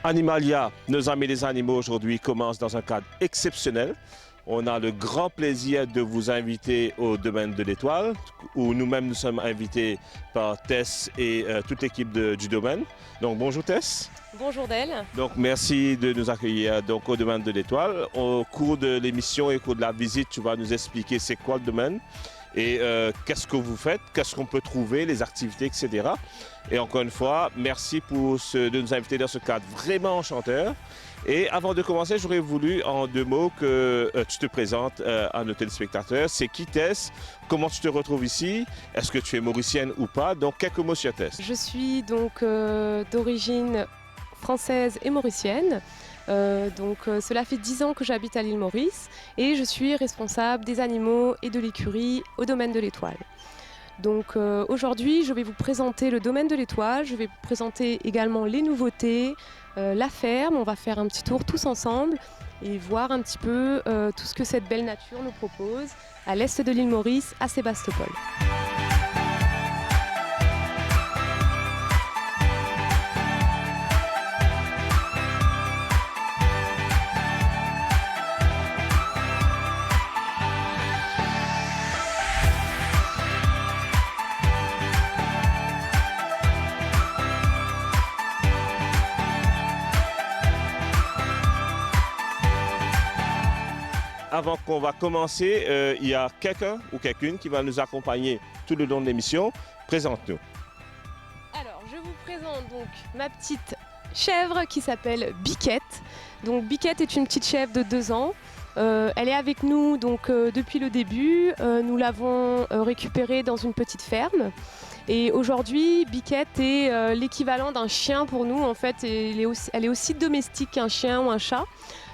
Animalia, nos amis des animaux aujourd'hui commence dans un cadre exceptionnel. On a le grand plaisir de vous inviter au domaine de l'Étoile, où nous-mêmes nous sommes invités par Tess et toute l'équipe du domaine. Donc bonjour Tess. Bonjour Del. Donc merci de nous accueillir donc, au domaine de l'Étoile. Au cours de l'émission et au cours de la visite, tu vas nous expliquer c'est quoi le domaine et qu'est-ce que vous faites, qu'est-ce qu'on peut trouver, les activités, etc. Et encore une fois, merci de nous inviter dans ce cadre vraiment enchanteur. Et avant de commencer, j'aurais voulu en 2 mots que tu te présentes à nos téléspectateurs. C'est qui Tess? Comment tu te retrouves ici? Est-ce que tu es mauricienne ou pas? Donc quelques mots sur Tess. Je suis donc d'origine française et mauricienne. Cela fait 10 ans que j'habite à l'île Maurice et je suis responsable des animaux et de l'écurie au domaine de l'Étoile. Donc aujourd'hui, je vais vous présenter le domaine de l'Étoile, je vais vous présenter également les nouveautés, la ferme. On va faire un petit tour tous ensemble et voir un petit peu tout ce que cette belle nature nous propose à l'est de l'île Maurice, à Sébastopol. Avant qu'on va commencer, il y a quelqu'un ou quelqu'une qui va nous accompagner tout le long de l'émission. Présente-nous. Alors, je vous présente donc ma petite chèvre qui s'appelle Biquette. Donc Biquette est une petite chèvre de 2 ans. Elle est avec nous donc, depuis le début. Nous l'avons récupérée dans une petite ferme. Et aujourd'hui, Biquette est l'équivalent d'un chien pour nous. En fait, elle est aussi domestique qu'un chien ou un chat.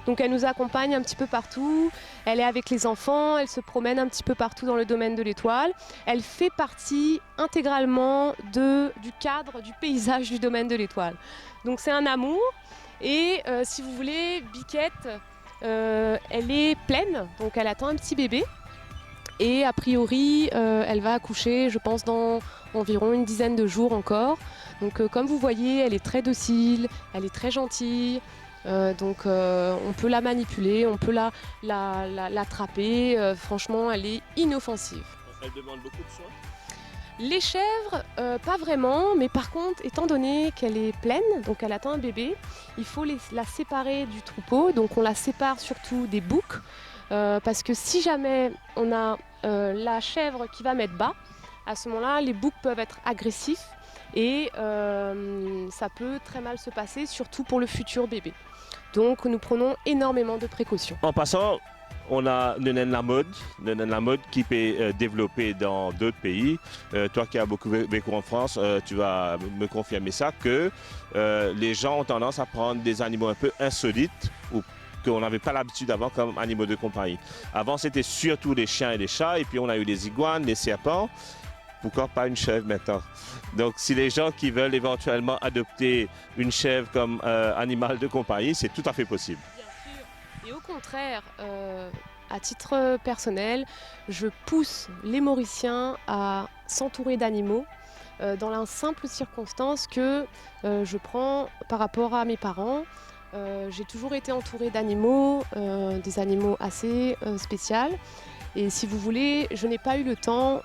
Donc elle nous accompagne un petit peu partout, elle est avec les enfants, elle se promène un petit peu partout dans le domaine de l'Étoile. Elle fait partie intégralement du cadre, du paysage du domaine de l'Étoile. Donc c'est un amour et si vous voulez, Biquette, elle est pleine, donc elle attend un petit bébé. Et a priori, elle va accoucher, je pense, dans environ une dizaine de jours encore. Donc comme vous voyez, elle est très docile, elle est très gentille. On peut la manipuler, on peut l'attraper. Franchement, elle est inoffensive. Elle demande beaucoup de soins? Les chèvres, pas vraiment, mais par contre, étant donné qu'elle est pleine, donc elle attend un bébé, il faut la séparer du troupeau. Donc on la sépare surtout des boucs, parce que si jamais on a la chèvre qui va mettre bas, à ce moment-là, les boucs peuvent être agressifs et ça peut très mal se passer, surtout pour le futur bébé. Donc nous prenons énormément de précautions. En passant, on a Nenen la mode qui est développée dans d'autres pays. Toi qui as beaucoup vécu en France, tu vas me confirmer ça, que les gens ont tendance à prendre des animaux un peu insolites ou qu'on n'avait pas l'habitude d'avoir comme animaux de compagnie. Avant, c'était surtout les chiens et les chats, et puis on a eu les iguanes, les serpents. Pourquoi pas une chèvre maintenant? Donc si les gens qui veulent éventuellement adopter une chèvre comme animal de compagnie, c'est tout à fait possible. Bien sûr. Et au contraire, à titre personnel, je pousse les Mauriciens à s'entourer d'animaux dans la simple circonstance que je prends par rapport à mes parents. J'ai toujours été entourée d'animaux, des animaux assez spéciaux. Et si vous voulez, je n'ai pas eu le temps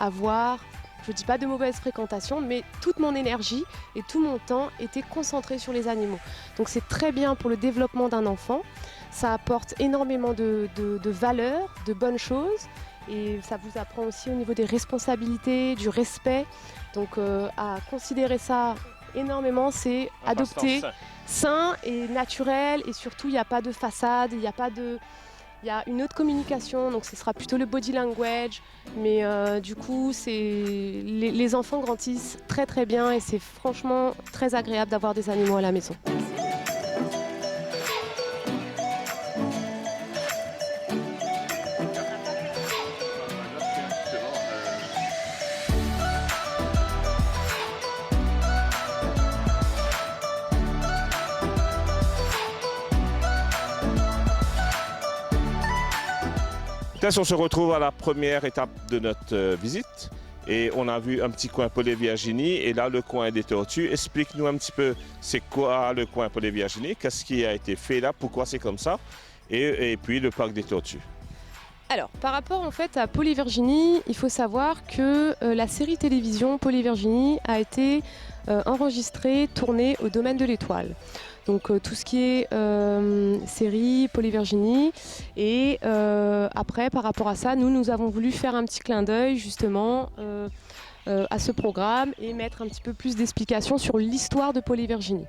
avoir, je ne dis pas de mauvaise fréquentation, mais toute mon énergie et tout mon temps était concentré sur les animaux. Donc c'est très bien pour le développement d'un enfant, ça apporte énormément de valeurs, de bonnes choses, et ça vous apprend aussi au niveau des responsabilités, du respect. Donc à considérer ça énormément, c'est adopter sain et naturel, et surtout il n'y a pas de façade, il y a une autre communication, donc ce sera plutôt le body language, mais du coup les enfants grandissent très très bien et c'est franchement très agréable d'avoir des animaux à la maison. On se retrouve à la première étape de notre visite et on a vu un petit coin Polé-Virginie et là le coin des tortues. Explique-nous un petit peu c'est quoi le coin Polé-Virginie, qu'est-ce qui a été fait là, pourquoi c'est comme ça, et puis le parc des tortues. Alors, par rapport en fait à Polé-Virginie, il faut savoir que la série télévision Polé-Virginie a été enregistrée, tournée au domaine de l'Étoile. Donc tout ce qui est série Polé-Virginie. Et après, par rapport à ça, nous avons voulu faire un petit clin d'œil justement à ce programme et mettre un petit peu plus d'explications sur l'histoire de Polé-Virginie.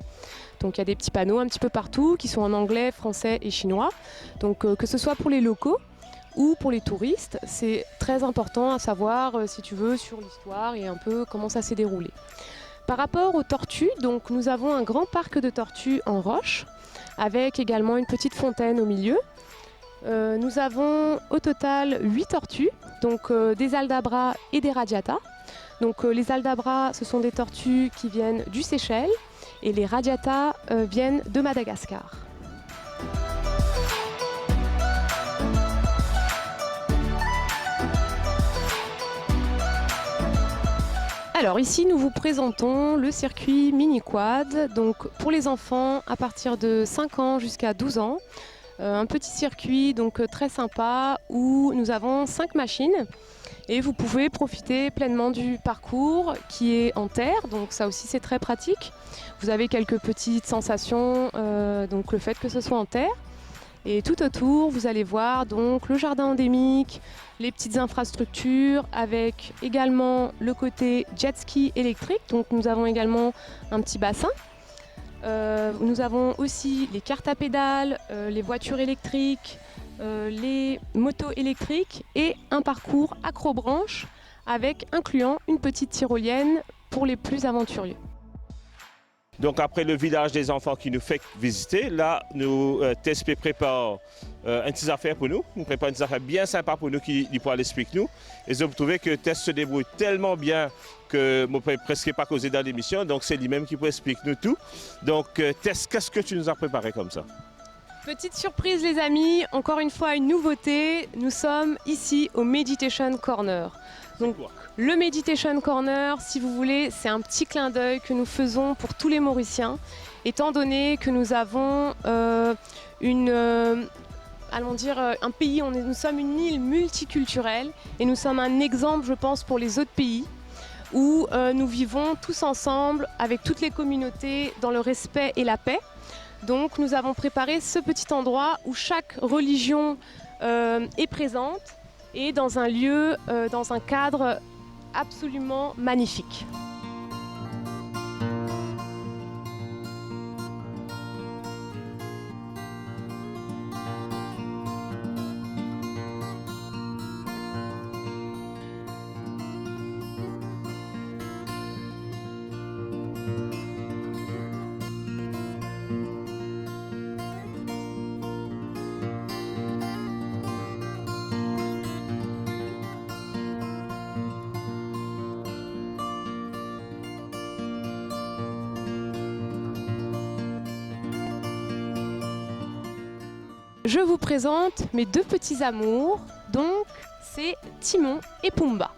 Donc il y a des petits panneaux un petit peu partout qui sont en anglais, français et chinois. Donc que ce soit pour les locaux ou pour les touristes, c'est très important à savoir, si tu veux, sur l'histoire et un peu comment ça s'est déroulé. Par rapport aux tortues, donc nous avons un grand parc de tortues en roche, avec également une petite fontaine au milieu. Nous avons au total 8 tortues, donc des aldabras et des radiata. Donc les aldabras, ce sont des tortues qui viennent du Seychelles, et les radiata viennent de Madagascar. Alors ici nous vous présentons le circuit mini quad, donc pour les enfants à partir de 5 ans jusqu'à 12 ans. Un petit circuit donc très sympa où nous avons 5 machines et vous pouvez profiter pleinement du parcours qui est en terre, donc ça aussi c'est très pratique. Vous avez quelques petites sensations, donc le fait que ce soit en terre. Et tout autour, vous allez voir donc le jardin endémique, les petites infrastructures avec également le côté jet ski électrique. Donc nous avons également un petit bassin. Nous avons aussi les cartes à pédales, les voitures électriques, les motos électriques et un parcours accrobranche avec incluant une petite tyrolienne pour les plus aventurieux. Donc après le village des enfants qui nous fait visiter, là, nous TSP prépare une petite affaire pour nous. Nous prépare une petite affaire bien sympa pour nous qui pourra l'expliquer nous. Et je trouvé que Tess se débrouille tellement bien que je ne peux presque pas causer dans l'émission. Donc c'est lui-même qui peut expliquer nous tout. Donc Tess, qu'est-ce que tu nous as préparé comme ça? Petite surprise les amis, encore une fois une nouveauté. Nous sommes ici au Meditation Corner. Donc, le Meditation Corner, si vous voulez, c'est un petit clin d'œil que nous faisons pour tous les Mauriciens, étant donné que nous avons un pays, nous sommes une île multiculturelle et nous sommes un exemple, je pense, pour les autres pays où nous vivons tous ensemble avec toutes les communautés dans le respect et la paix. Donc nous avons préparé ce petit endroit où chaque religion est présente et dans un lieu, dans un cadre absolument magnifique. Je vous présente mes deux petits amours, donc c'est Timon et Pumba.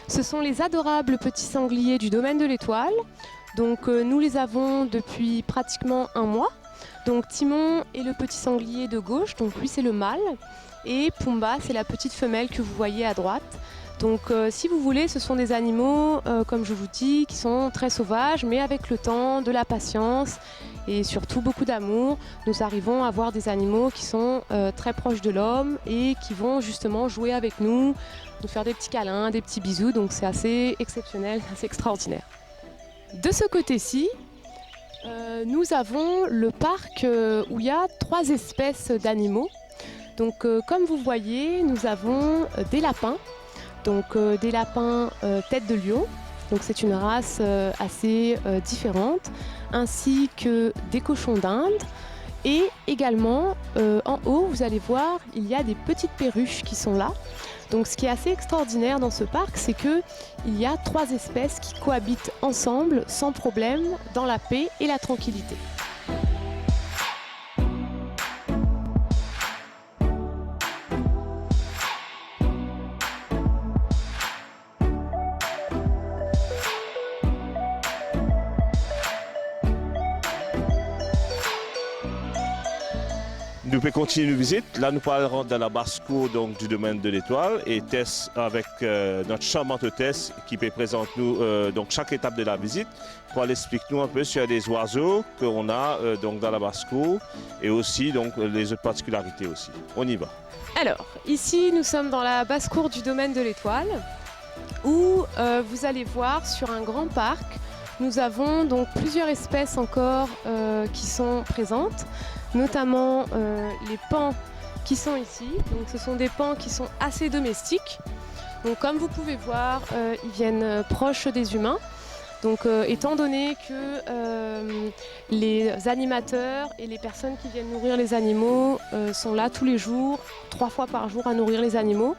Ce sont les adorables petits sangliers du domaine de l'Étoile. Donc nous les avons depuis pratiquement un mois. Donc Timon est le petit sanglier de gauche, donc lui c'est le mâle. Et Pumba c'est la petite femelle que vous voyez à droite. Donc si vous voulez, ce sont des animaux, comme je vous dis, qui sont très sauvages, mais avec le temps, de la patience et surtout beaucoup d'amour, nous arrivons à voir des animaux qui sont très proches de l'homme et qui vont justement jouer avec nous, nous faire des petits câlins, des petits bisous, donc c'est assez exceptionnel, assez extraordinaire. De ce côté-ci, nous avons le parc où il y a 3 espèces d'animaux. Donc comme vous voyez, nous avons des lapins. Donc des lapins tête de lion, donc c'est une race assez différente, ainsi que des cochons d'Inde. Et également en haut, vous allez voir, il y a des petites perruches qui sont là. Donc ce qui est assez extraordinaire dans ce parc, c'est qu'il y a 3 espèces qui cohabitent ensemble sans problème dans la paix et la tranquillité. nous pouvons continuer nos visites. Là, nous parlerons dans la basse-cour donc, du domaine de l'Étoile et Tess avec notre charmante hôtesse qui présente nous donc chaque étape de la visite pour aller expliquer nous un peu sur les oiseaux qu'on a donc dans la basse-cour et aussi donc les autres particularités aussi. On y va. Alors, ici, nous sommes dans la basse-cour du domaine de l'Étoile où vous allez voir sur un grand parc, nous avons donc plusieurs espèces encore qui sont présentes, notamment les paons qui sont ici. Donc, ce sont des paons qui sont assez domestiques. Donc, comme vous pouvez voir, ils viennent proches des humains. Donc, étant donné que les animateurs et les personnes qui viennent nourrir les animaux sont là tous les jours, 3 fois par jour à nourrir les animaux.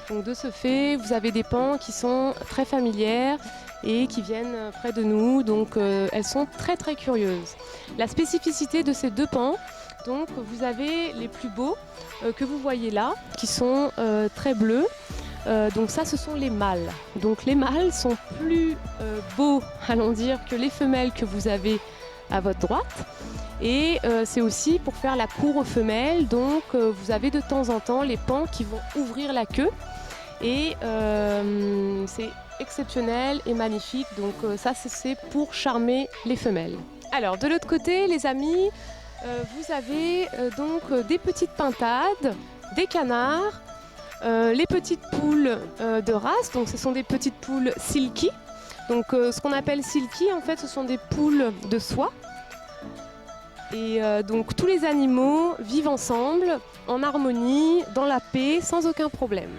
Donc, de ce fait, vous avez des paons qui sont très familières et qui viennent près de nous. Donc, elles sont très très curieuses. La spécificité de ces 2 paons, donc vous avez les plus beaux que vous voyez là, qui sont très bleus. Donc ça, ce sont les mâles. Donc les mâles sont plus beaux, allons dire, que les femelles que vous avez à votre droite. Et c'est aussi pour faire la cour aux femelles. Donc vous avez de temps en temps les paons qui vont ouvrir la queue. Et c'est exceptionnel et magnifique. Donc ça, c'est pour charmer les femelles. Alors de l'autre côté, les amis, vous avez donc des petites pintades, des canards, les petites poules de race, donc ce sont des petites poules silky. Donc ce qu'on appelle silky, en fait, ce sont des poules de soie. Et donc tous les animaux vivent ensemble, en harmonie, dans la paix, sans aucun problème.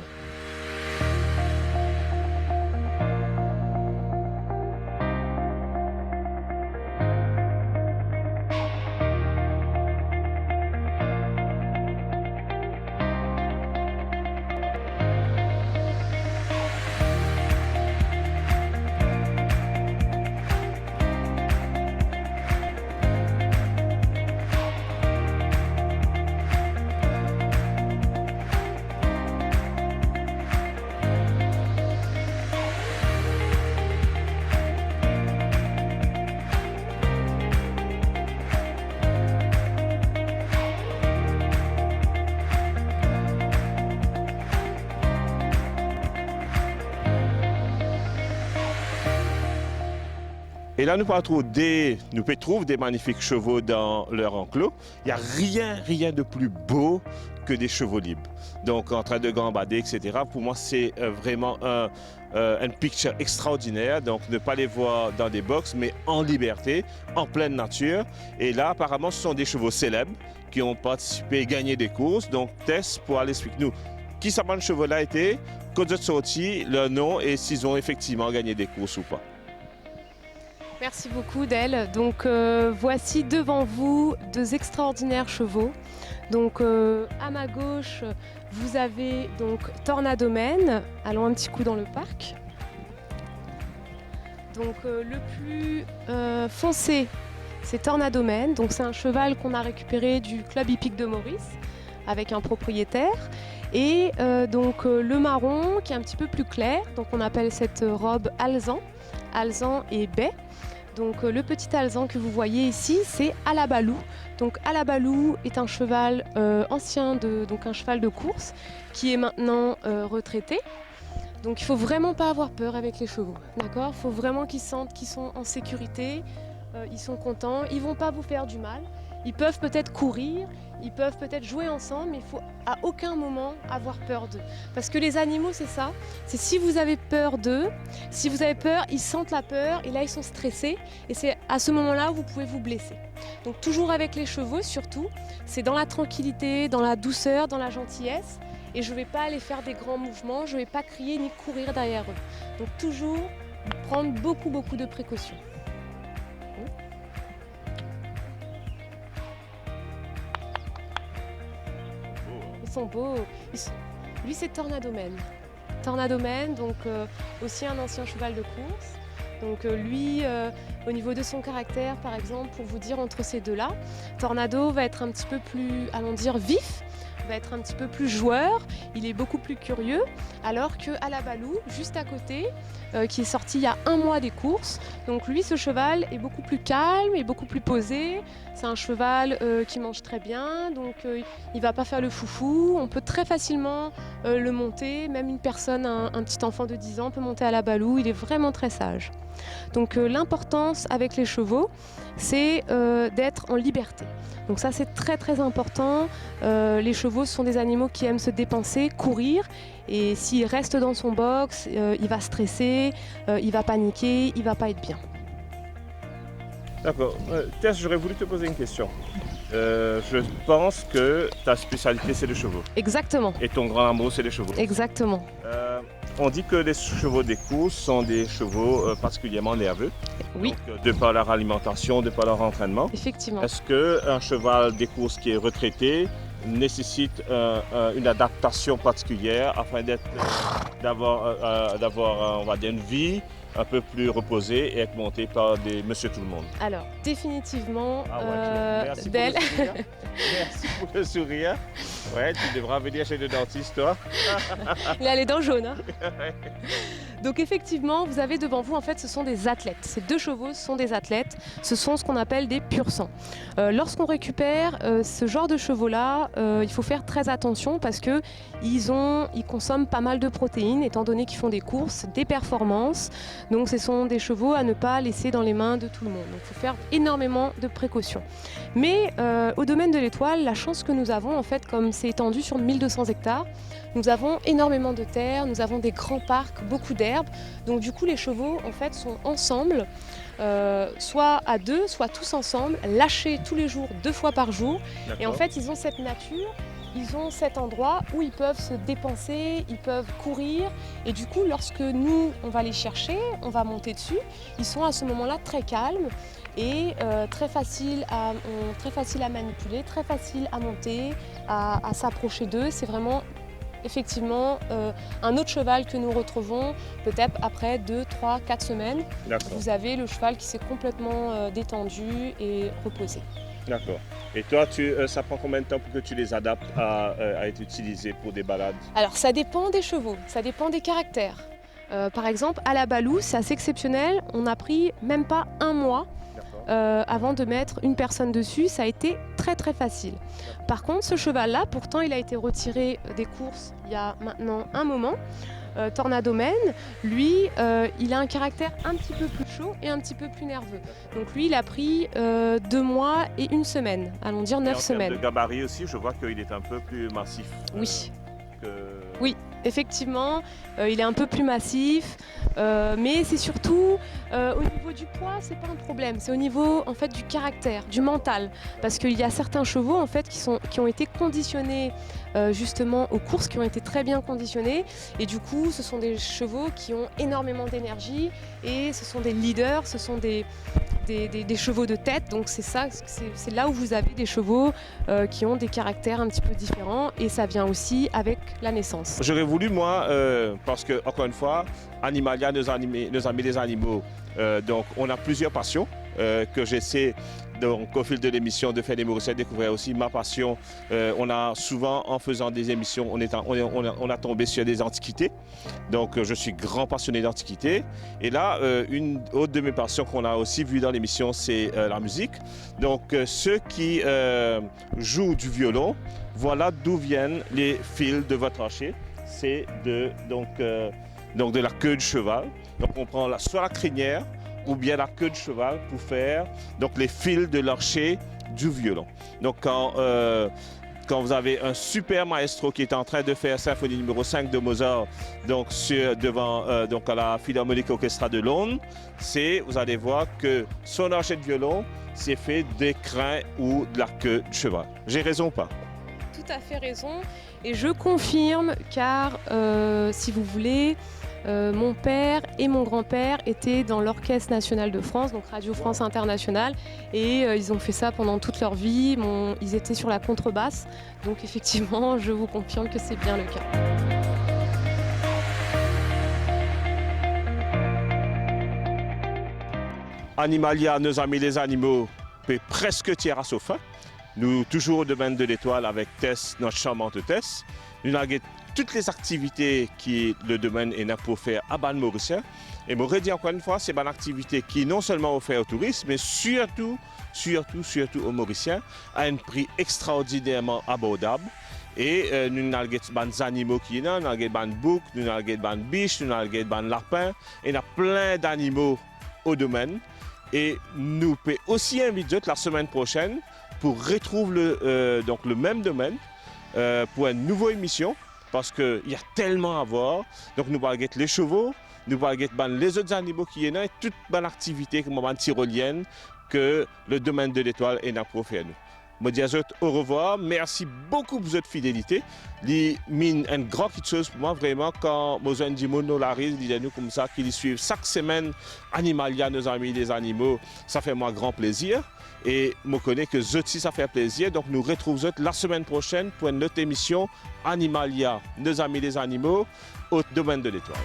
Et là, nous pouvons trouver des magnifiques chevaux dans leur enclos. Il n'y a rien de plus beau que des chevaux libres. Donc, en train de gambader, etc. Pour moi, c'est vraiment une picture extraordinaire. Donc, ne pas les voir dans des box, mais en liberté, en pleine nature. Et là, apparemment, ce sont des chevaux célèbres qui ont participé et gagné des courses. Donc, Tess, pour aller expliquer nous qui ça de chevaux-là été, quand ils sont sortis, leur nom et s'ils ont effectivement gagné des courses ou pas. Merci beaucoup Del. Donc voici devant vous 2 extraordinaires chevaux. Donc à ma gauche, vous avez donc Tornadomen. Allons un petit coup dans le parc. Donc le plus foncé, c'est Tornadomen. Donc c'est un cheval qu'on a récupéré du club hippique de Maurice avec un propriétaire. Et donc le marron qui est un petit peu plus clair. Donc on appelle cette robe alezan et baie. Donc le petit alezan que vous voyez ici, c'est Alabalou. Donc Alabalou est un cheval ancien, donc un cheval de course, qui est maintenant retraité. Donc il ne faut vraiment pas avoir peur avec les chevaux, d'accord ? Il faut vraiment qu'ils sentent qu'ils sont en sécurité, ils sont contents, ils ne vont pas vous faire du mal. Ils peuvent peut-être courir, ils peuvent peut-être jouer ensemble, mais il faut à aucun moment avoir peur d'eux. Parce que les animaux, c'est ça, c'est si vous avez peur d'eux, si vous avez peur, ils sentent la peur et là ils sont stressés et c'est à ce moment-là où vous pouvez vous blesser. Donc toujours avec les chevaux surtout, c'est dans la tranquillité, dans la douceur, dans la gentillesse et je ne vais pas aller faire des grands mouvements, je ne vais pas crier ni courir derrière eux. Donc toujours prendre beaucoup de précautions. Ils sont beaux. Lui, c'est Tornadomen. Tornadomen, donc aussi un ancien cheval de course. Donc lui, au niveau de son caractère, par exemple, pour vous dire entre ces deux-là, Tornado va être un petit peu plus, allons dire, vif, va être un petit peu plus joueur, il est beaucoup plus curieux, alors qu'à la Balou, juste à côté, qui est sorti il y a 1 mois des courses, donc lui, ce cheval est beaucoup plus calme et beaucoup plus posé. C'est un cheval qui mange très bien, donc il ne va pas faire le foufou. On peut très facilement le monter, même une personne, un petit enfant de 10 ans peut monter à la Balou, il est vraiment très sage. Donc l'importance avec les chevaux, c'est d'être en liberté. Donc ça c'est très très important. Les chevaux sont des animaux qui aiment se dépenser, courir, et s'il reste dans son box, il va stresser, il va paniquer, il va pas être bien. D'accord. Tess, j'aurais voulu te poser une question. Je pense que ta spécialité c'est les chevaux. Exactement. Et ton grand amour c'est les chevaux. Exactement. On dit que les chevaux des courses sont des chevaux particulièrement nerveux. Oui. Donc, de par leur alimentation, de par leur entraînement. Effectivement. Est-ce qu'un cheval des courses qui est retraité nécessite une adaptation particulière afin d'avoir, on va dire, une vie un peu plus reposée et être monté par des monsieur tout le monde? Alors, définitivement, Merci Del. pour le sourire. Merci pour le sourire. Ouais, tu devras venir chez le dentiste, toi. Il a les dents jaunes. Hein. Donc effectivement, vous avez devant vous, en fait, ce sont des athlètes. Ces 2 chevaux sont des athlètes. Ce sont ce qu'on appelle des pur sang. Lorsqu'on récupère ce genre de chevaux-là, il faut faire très attention parce qu'ils consomment pas mal de protéines, étant donné qu'ils font des courses, des performances. Donc ce sont des chevaux à ne pas laisser dans les mains de tout le monde. Donc il faut faire énormément de précautions. Mais au domaine de l'étoile, la chance que nous avons, en fait, comme c'est étendu sur 1200 hectares, nous avons énormément de terre, nous avons des grands parcs, beaucoup d'herbes. Donc du coup, les chevaux, en fait, sont ensemble, soit à 2, soit tous ensemble, lâchés tous les jours, 2 fois par jour. Et en fait, ils ont cette nature, ils ont cet endroit où ils peuvent se dépenser, ils peuvent courir. Et du coup, lorsque nous, on va les chercher, on va monter dessus, ils sont à ce moment-là très calmes et très faciles à manipuler, très faciles à monter, à s'approcher d'eux. C'est vraiment effectivement un autre cheval que nous retrouvons peut-être après 2, 3, 4 semaines. Vous avez le cheval qui s'est complètement détendu et reposé. D'accord. Et toi, ça prend combien de temps pour que tu les adaptes à être utilisés pour des balades? Alors ça dépend des chevaux, ça dépend des caractères. Par exemple, à la Balou, c'est assez exceptionnel. On a pris même pas 1 mois avant de mettre une personne dessus. Ça a été très très facile. Par contre, ce cheval-là, pourtant, il a été retiré des courses il y a maintenant un moment. Tornado Man, lui, il a un caractère un petit peu plus chaud et un petit peu plus nerveux. Donc lui, il a pris 2 mois et 1 semaine, allons dire 9 semaines. De gabarit aussi, je vois qu'il est un peu plus massif. Oui. Oui, effectivement, il est un peu plus massif, mais c'est surtout au niveau du poids, c'est pas un problème. C'est au niveau en fait du caractère, du mental, parce qu'il y a certains chevaux en fait qui ont été conditionnés justement aux courses, qui ont été très bien conditionnés, et du coup, ce sont des chevaux qui ont énormément d'énergie et ce sont des leaders, ce sont des chevaux de tête, donc c'est là où vous avez des chevaux qui ont des caractères un petit peu différents, et ça vient aussi avec la naissance. J'aurais voulu, moi, parce que, encore une fois, Animalia, nos amis des animaux, donc on a plusieurs passions que j'essaie, donc, au fil de l'émission, de faire des Mauriciens découvrir aussi ma passion. On a souvent, en faisant des émissions, on a tombé sur des antiquités. Donc, je suis grand passionné d'antiquités. Et là, une autre de mes passions qu'on a aussi vue dans l'émission, c'est la musique. Donc, ceux qui jouent du violon, voilà d'où viennent les fils de votre archer. C'est de la queue de cheval. Donc, on prend soit la crinière, ou bien la queue de cheval pour faire donc les fils de l'archet du violon. Donc quand vous avez un super maestro qui est en train de faire symphonie numéro 5 de Mozart donc devant à la Philharmonic Orchestra de Londres, vous allez voir que son archet de violon c'est fait des crins ou de la queue de cheval. J'ai raison ou pas? Tout à fait raison, et je confirme car si vous voulez, mon père et mon grand-père étaient dans l'Orchestre national de France, donc Radio France Internationale, et ils ont fait ça pendant toute leur vie. Ils étaient sur la contrebasse, donc effectivement, je vous confirme que c'est bien le cas. Animalia, nos amis les animaux, peut presque tirer à sa fin. Nous, toujours au domaine de l'étoile avec Tess, notre charmante Tess. Nous avons toutes les activités qui le domaine est pour faire à Ban Mauricien. Et je redis encore une fois, c'est une activité qui non seulement offert aux touristes, mais surtout aux Mauriciens, à un prix extraordinairement abordable. Et nous avons des animaux qui sont là, nous avons des boucs, nous avons des biches, nous avons des lapins. Et il y a plein d'animaux au domaine. Et nous pouvons aussi inviter la semaine prochaine pour retrouver le même domaine pour une nouvelle émission. Parce qu'il y a tellement à voir. Donc nous parlons les chevaux, nous parlons les autres animaux qui sont là et toute bonne activité comme la tyrolienne que le domaine de l'étoile est pour faire nous. Je dis au revoir, merci beaucoup pour votre fidélité. C'est une grande chose pour moi vraiment quand je dis nos laris, nous comme ça, qui suivent chaque semaine Animalia, nos amis les animaux, ça fait moi grand plaisir. Et je connais que aussi ça fait plaisir. Donc nous retrouvons la semaine prochaine pour une autre émission Animalia, nos amis les animaux, au domaine de l'étoile.